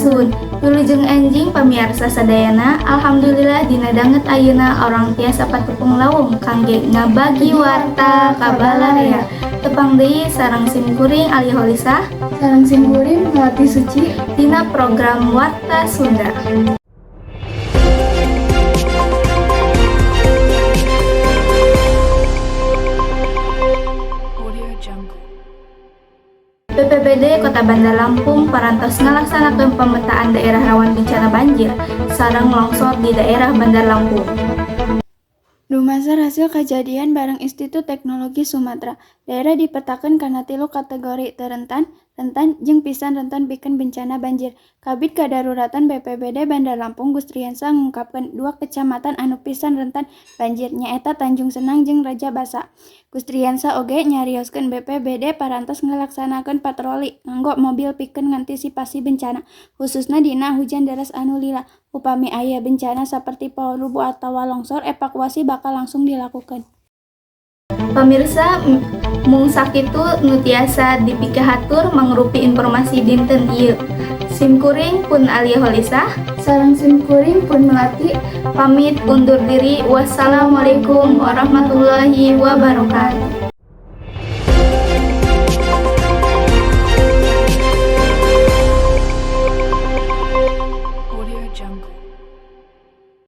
sun. Wilujeng enjing pamiarsa sadayana, alhamdulillah dina danget ayeuna orang tiasa patepung lawung kangge ngabagi warta kabalarea. Tepang deui sareng simkuring Ali Holisah sareng simkuring Melati Suci dina program Warta Sunda. BPBD Kota Bandar Lampung parantos ngalaksanakeun pemetaan daerah rawan bencana banjir sareng longsor di daerah Bandar Lampung. Dumasar hasil kejadian bareng Institut Teknologi Sumatera, daerah dipetakeun kana 3 kategori terentan, rentan, jeung pisan rentan pikeun bencana banjir. Kabid Kadaruratan BPBD Bandar Lampung Gus Triansa ngungkapkeun 2 kecamatan anu pisan rentan banjir nyaeta Tanjung Senang jeung Raja Basa. Gus Triansa oge nyarioskeun BPBD parantos ngalaksanakeun patroli nganggo mobil pikeun ngantisipasi bencana, khususna dina hujan deras anu lila. Upami aya bencana saperti pohon rubuh atawa longsor, evakuasi bakal langsung dilakukan. Pamirsa, mung sakitu nu tiasa dipikahatur mangrupi informasi dinten ieu. Simkuring pun Ali Holisah sareng simkuring pun Melati pamit undur diri. Wassalamualaikum warahmatullahi wabarakatuh.